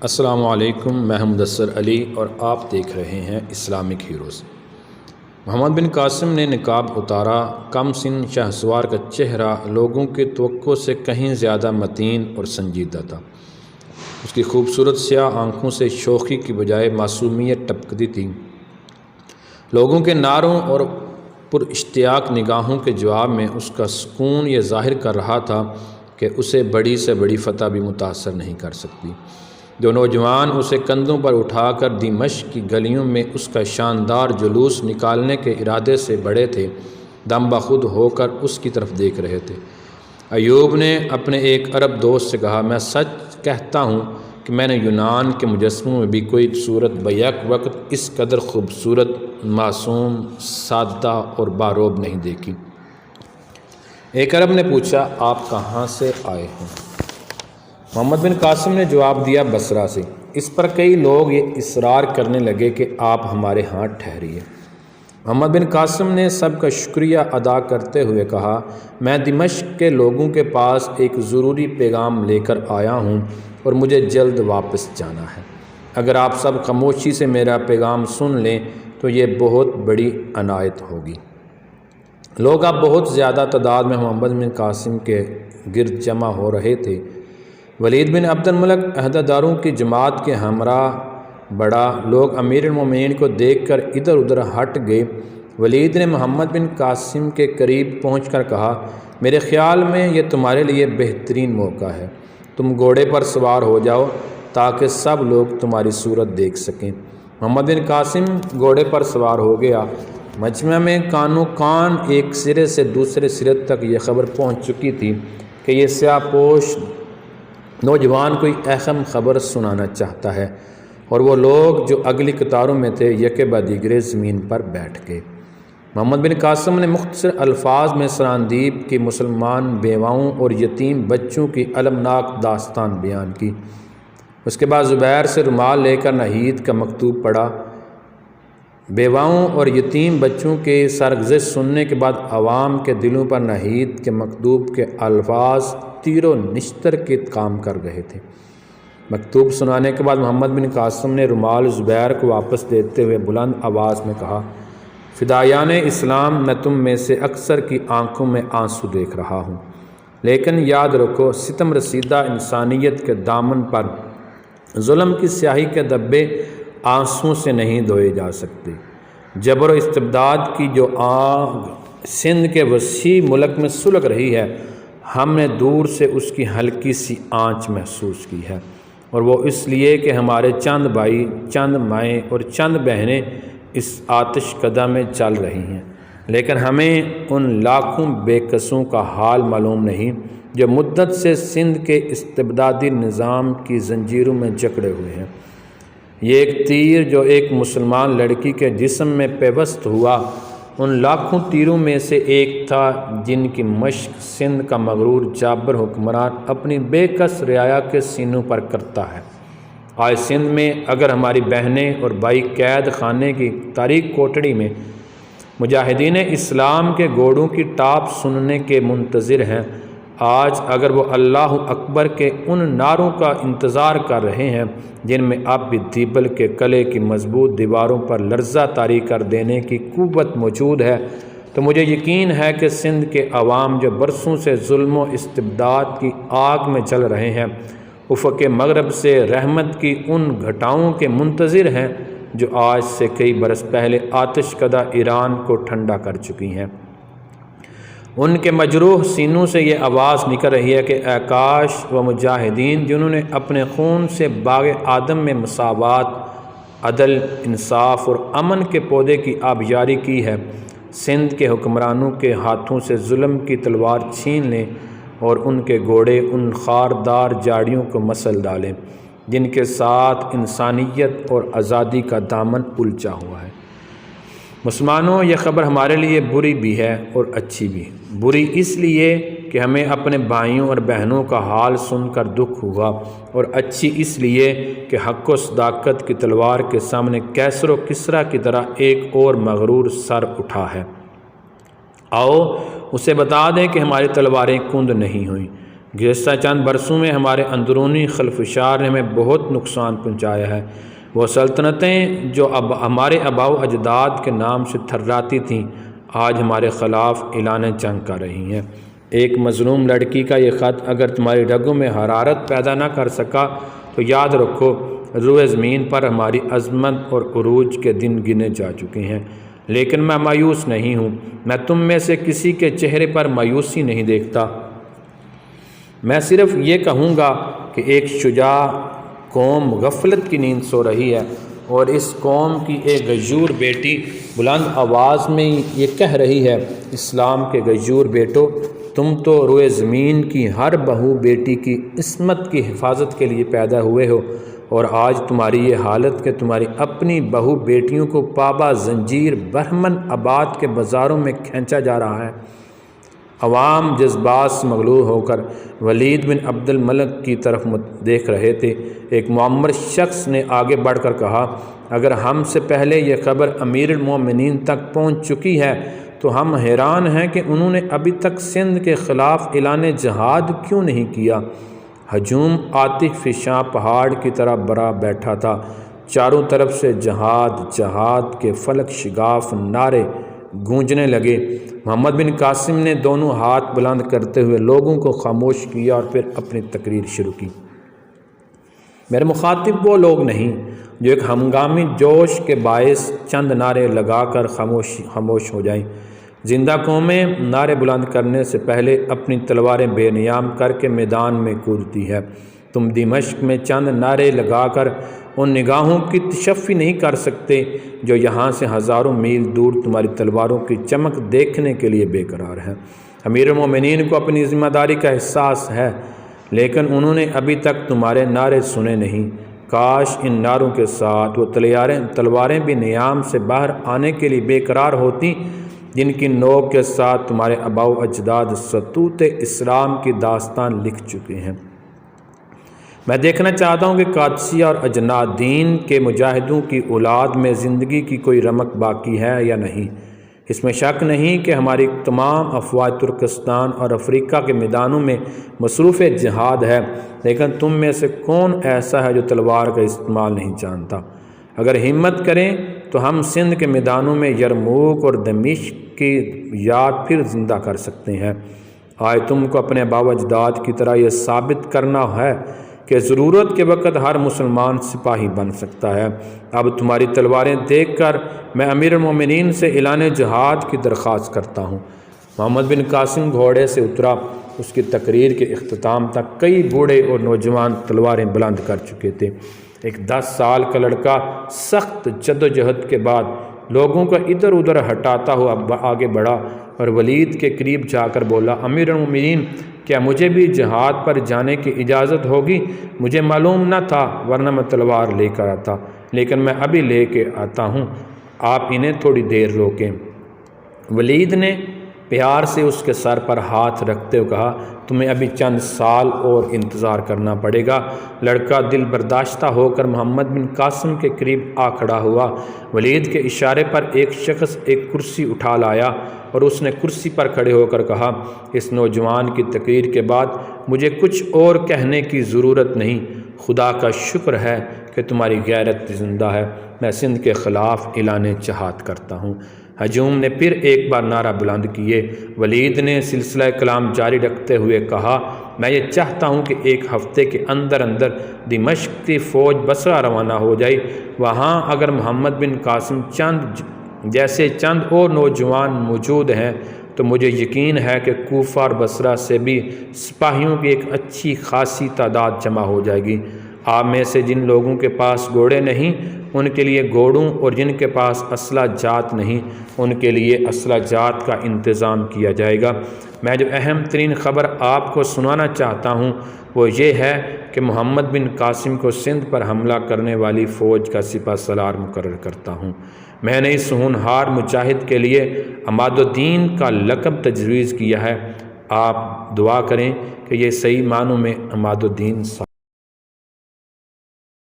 السلام علیکم، میں مدثر علی اور آپ دیکھ رہے ہیں اسلامک ہیروز۔ محمد بن قاسم نے نقاب اتارا۔ کم سن شہسوار کا چہرہ لوگوں کی توقع سے کہیں زیادہ متین اور سنجیدہ تھا۔ اس کی خوبصورت سیاہ آنکھوں سے شوخی کی بجائے معصومیت ٹپکتی تھی۔ لوگوں کے نعروں اور پراشتیاق نگاہوں کے جواب میں اس کا سکون یہ ظاہر کر رہا تھا کہ اسے بڑی سے بڑی فتح بھی متاثر نہیں کر سکتی۔ جو نوجوان اسے کندھوں پر اٹھا کر دمشق کی گلیوں میں اس کا شاندار جلوس نکالنے کے ارادے سے بڑھے تھے، دم بخود ہو کر اس کی طرف دیکھ رہے تھے۔ ایوب نے اپنے ایک عرب دوست سے کہا، میں سچ کہتا ہوں کہ میں نے یونان کے مجسموں میں بھی کوئی صورت بیک وقت اس قدر خوبصورت، معصوم، سادہ اور باروب نہیں دیکھی۔ ایک عرب نے پوچھا، آپ کہاں سے آئے ہیں؟ محمد بن قاسم نے جواب دیا، بصرہ سے۔ اس پر کئی لوگ یہ اصرار کرنے لگے کہ آپ ہمارے ہاں ٹھہریے۔ محمد بن قاسم نے سب کا شکریہ ادا کرتے ہوئے کہا، میں دمشق کے لوگوں کے پاس ایک ضروری پیغام لے کر آیا ہوں اور مجھے جلد واپس جانا ہے۔ اگر آپ سب خاموشی سے میرا پیغام سن لیں تو یہ بہت بڑی عنایت ہوگی۔ لوگ اب بہت زیادہ تعداد میں محمد بن قاسم کے گرد جمع ہو رہے تھے۔ ولید بن عبد الملک عہدیداروں کی جماعت کے ہمراہ بڑھا۔ لوگ امیر المومنین کو دیکھ کر ادھر ادھر ہٹ گئے۔ ولید نے محمد بن قاسم کے قریب پہنچ کر کہا، میرے خیال میں یہ تمہارے لیے بہترین موقع ہے۔ تم گھوڑے پر سوار ہو جاؤ تاکہ سب لوگ تمہاری صورت دیکھ سکیں۔ محمد بن قاسم گھوڑے پر سوار ہو گیا۔ مجمع میں کانوں کان ایک سرے سے دوسرے سرے تک یہ خبر پہنچ چکی تھی کہ یہ سیاہ پوش نوجوان کوئی اہم خبر سنانا چاہتا ہے، اور وہ لوگ جو اگلی قطاروں میں تھے یکے بعد دیگرے زمین پر بیٹھ گئے۔ محمد بن قاسم نے مختصر الفاظ میں سراندیب کی مسلمان بیواؤں اور یتیم بچوں کی المناک داستان بیان کی۔ اس کے بعد زبیر سے رومال لے کر نحید کا مکتوب پڑھا۔ بیواؤں اور یتیم بچوں کے سرگزشت سننے کے بعد عوام کے دلوں پر نحید کے مکتوب کے الفاظ تیر و نشتر کے کام کر رہے تھے۔ مکتوب سنانے کے بعد محمد بن قاسم نے رومال زبیر کو واپس دیتے ہوئے بلند آواز میں کہا، فدایان اسلام، میں تم میں سے اکثر کی آنکھوں میں آنسو دیکھ رہا ہوں، لیکن یاد رکھو، ستم رسیدہ انسانیت کے دامن پر ظلم کی سیاہی کے دھبے آنسوؤں سے نہیں دھوئے جا سکتے۔ جبر و استبداد کی جو آگ سندھ کے وسیع ملک میں سلگ رہی ہے، ہم نے دور سے اس کی ہلکی سی آنچ محسوس کی ہے، اور وہ اس لیے کہ ہمارے چند بھائی، چند مائیں اور چند بہنیں اس آتش کدہ میں چل رہی ہیں، لیکن ہمیں ان لاکھوں بے کسوں کا حال معلوم نہیں جو مدت سے سندھ کے استبدادی نظام کی زنجیروں میں جکڑے ہوئے ہیں۔ یہ ایک تیر جو ایک مسلمان لڑکی کے جسم میں پیوست ہوا، ان لاکھوں تیروں میں سے ایک تھا جن کی مشق سندھ کا مغرور جابر حکمران اپنی بے کس رعایا کے سینوں پر کرتا ہے۔ آج سندھ میں اگر ہماری بہنیں اور بھائی قید خانے کی تاریک کوٹڑی میں مجاہدین اسلام کے گھوڑوں کی ٹاپ سننے کے منتظر ہیں، آج اگر وہ اللہ اکبر کے ان نعروں کا انتظار کر رہے ہیں جن میں اب بھی دیبل کے قلعے کی مضبوط دیواروں پر لرزہ طاری کر دینے کی قوت موجود ہے، تو مجھے یقین ہے کہ سندھ کے عوام جو برسوں سے ظلم و استبداد کی آگ میں جل رہے ہیں، افق مغرب سے رحمت کی ان گھٹاؤں کے منتظر ہیں جو آج سے کئی برس پہلے آتش کدہ ایران کو ٹھنڈا کر چکی ہیں۔ ان کے مجروح سینوں سے یہ آواز نکل رہی ہے کہ اے کاش وہ مجاہدین جنہوں نے اپنے خون سے باغ آدم میں مساوات، عدل، انصاف اور امن کے پودے کی آبیاری کی ہے، سندھ کے حکمرانوں کے ہاتھوں سے ظلم کی تلوار چھین لیں اور ان کے گھوڑے ان خاردار جاڑیوں کو مسل ڈالیں جن کے ساتھ انسانیت اور آزادی کا دامن الجھا ہوا ہے۔ مسلمانوں، یہ خبر ہمارے لیے بری بھی ہے اور اچھی بھی۔ بری اس لیے کہ ہمیں اپنے بھائیوں اور بہنوں کا حال سن کر دکھ ہوا، اور اچھی اس لیے کہ حق و صداقت کی تلوار کے سامنے کیسر و کسریٰ کی طرح ایک اور مغرور سر اٹھا ہے۔ آؤ اسے بتا دیں کہ ہماری تلواریں کند نہیں ہوئیں۔ گزشتہ چند برسوں میں ہمارے اندرونی خلفشار نے ہمیں بہت نقصان پہنچایا ہے۔ وہ سلطنتیں جو ہمارے آباء و اجداد کے نام سے تھراتی تھیں، آج ہمارے خلاف اعلان جنگ کر رہی ہیں۔ ایک مظلوم لڑکی کا یہ خط اگر تمہاری رگوں میں حرارت پیدا نہ کر سکا تو یاد رکھو روئے زمین پر ہماری عظمت اور عروج کے دن گنے جا چکے ہیں۔ لیکن میں مایوس نہیں ہوں، میں تم میں سے کسی کے چہرے پر مایوسی نہیں دیکھتا۔ میں صرف یہ کہوں گا کہ ایک شجاع قوم غفلت کی نیند سو رہی ہے، اور اس قوم کی ایک غیور بیٹی بلند آواز میں یہ کہہ رہی ہے، اسلام کے غیور بیٹو، تم تو روئے زمین کی ہر بہو بیٹی کی عصمت کی حفاظت کے لیے پیدا ہوئے ہو، اور آج تمہاری یہ حالت کہ تمہاری اپنی بہو بیٹیوں کو پابا زنجیر برہمن آباد کے بازاروں میں کھینچا جا رہا ہے۔ عوام جذبات سے مغلوب ہو کر ولید بن عبد الملک کی طرف دیکھ رہے تھے۔ ایک معمر شخص نے آگے بڑھ کر کہا، اگر ہم سے پہلے یہ خبر امیر المومنین تک پہنچ چکی ہے تو ہم حیران ہیں کہ انہوں نے ابھی تک سندھ کے خلاف اعلان جہاد کیوں نہیں کیا۔ ہجوم آتش فشاں پہاڑ کی طرح برا بیٹھا تھا، چاروں طرف سے جہاد جہاد کے فلک شگاف نعرے گونجنے لگے۔ محمد بن قاسم نے دونوں ہاتھ بلند کرتے ہوئے لوگوں کو خاموش کیا اور پھر اپنی تقریر شروع کی۔ میرے مخاطب وہ لوگ نہیں جو ایک ہنگامی جوش کے باعث چند نعرے لگا کر خاموش ہو جائیں۔ زندہ قومیں نعرے بلند کرنے سے پہلے اپنی تلواریں بے نیام کر کے میدان میں کودتی ہے۔ تم دمشق میں چند نعرے لگا کر ان نگاہوں کی تشفی نہیں کر سکتے جو یہاں سے ہزاروں میل دور تمہاری تلواروں کی چمک دیکھنے کے لیے بے قرار ہیں۔ امیر المومنین کو اپنی ذمہ داری کا احساس ہے، لیکن انہوں نے ابھی تک تمہارے نعرے سنے نہیں۔ کاش ان نعروں کے ساتھ وہ تلواریں بھی نیام سے باہر آنے کے لیے بے قرار ہوتی جن کی نوک کے ساتھ تمہارے آباء و اجداد سطوت اسلام کی داستان لکھ چکے ہیں۔ میں دیکھنا چاہتا ہوں کہ قادسیہ اور اجنادین کے مجاہدوں کی اولاد میں زندگی کی کوئی رمق باقی ہے یا نہیں۔ اس میں شک نہیں کہ ہماری تمام افواج ترکستان اور افریقہ کے میدانوں میں مصروف جہاد ہے، لیکن تم میں سے کون ایسا ہے جو تلوار کا استعمال نہیں جانتا؟ اگر ہمت کریں تو ہم سندھ کے میدانوں میں یرموک اور دمشق کی یاد پھر زندہ کر سکتے ہیں۔ آج تم کو اپنے آباء و اجداد کی طرح یہ ثابت کرنا ہے کہ ضرورت کے وقت ہر مسلمان سپاہی بن سکتا ہے۔ اب تمہاری تلواریں دیکھ کر میں امیر المومنین سے اعلان جہاد کی درخواست کرتا ہوں۔ محمد بن قاسم گھوڑے سے اترا۔ اس کی تقریر کے اختتام تک کئی بوڑھے اور نوجوان تلواریں بلند کر چکے تھے۔ ایک 10 سال کا لڑکا سخت جدوجہد کے بعد لوگوں کو ادھر ادھر ہٹاتا ہوا آگے بڑھا اور ولید کے قریب جا کر بولا، امیر المومنین، کیا مجھے بھی جہاد پر جانے کی اجازت ہوگی؟ مجھے معلوم نہ تھا، ورنہ میں تلوار لے کر آتا، لیکن میں ابھی لے کے آتا ہوں، آپ انہیں تھوڑی دیر روکیں۔ ولید نے پیار سے اس کے سر پر ہاتھ رکھتے ہوئے کہا، تمہیں ابھی چند سال اور انتظار کرنا پڑے گا۔ لڑکا دل برداشتہ ہو کر محمد بن قاسم کے قریب آ کھڑا ہوا۔ ولید کے اشارے پر ایک شخص ایک کرسی اٹھا لایا اور اس نے کرسی پر کھڑے ہو کر کہا، اس نوجوان کی تقریر کے بعد مجھے کچھ اور کہنے کی ضرورت نہیں۔ خدا کا شکر ہے کہ تمہاری غیرت زندہ ہے۔ میں سندھ کے خلاف اعلان جہاد کرتا ہوں۔ ہجوم نے پھر ایک بار نعرہ بلند کیے۔ ولید نے سلسلہ کلام جاری رکھتے ہوئے کہا، میں یہ چاہتا ہوں کہ ایک ہفتے کے اندر اندر دمشق کی فوج بصرہ روانہ ہو جائے۔ وہاں اگر محمد بن قاسم جیسے چند اور نوجوان موجود ہیں تو مجھے یقین ہے کہ کوفہ اور بصرہ سے بھی سپاہیوں کی ایک اچھی خاصی تعداد جمع ہو جائے گی۔ آپ میں سے جن لوگوں کے پاس گھوڑے نہیں ان کے لیے گھوڑوں، اور جن کے پاس اسلحہ جات نہیں ان کے لیے اسلحہ جات کا انتظام کیا جائے گا۔ میں جو اہم ترین خبر آپ کو سنانا چاہتا ہوں وہ یہ ہے کہ محمد بن قاسم کو سندھ پر حملہ کرنے والی فوج کا سپہ سالار مقرر کرتا ہوں۔ میں نے اس ہونہار مجاہد کے لیے عماد الدین کا لقب تجویز کیا ہے۔ آپ دعا کریں کہ یہ صحیح معنوں میں عماد الدین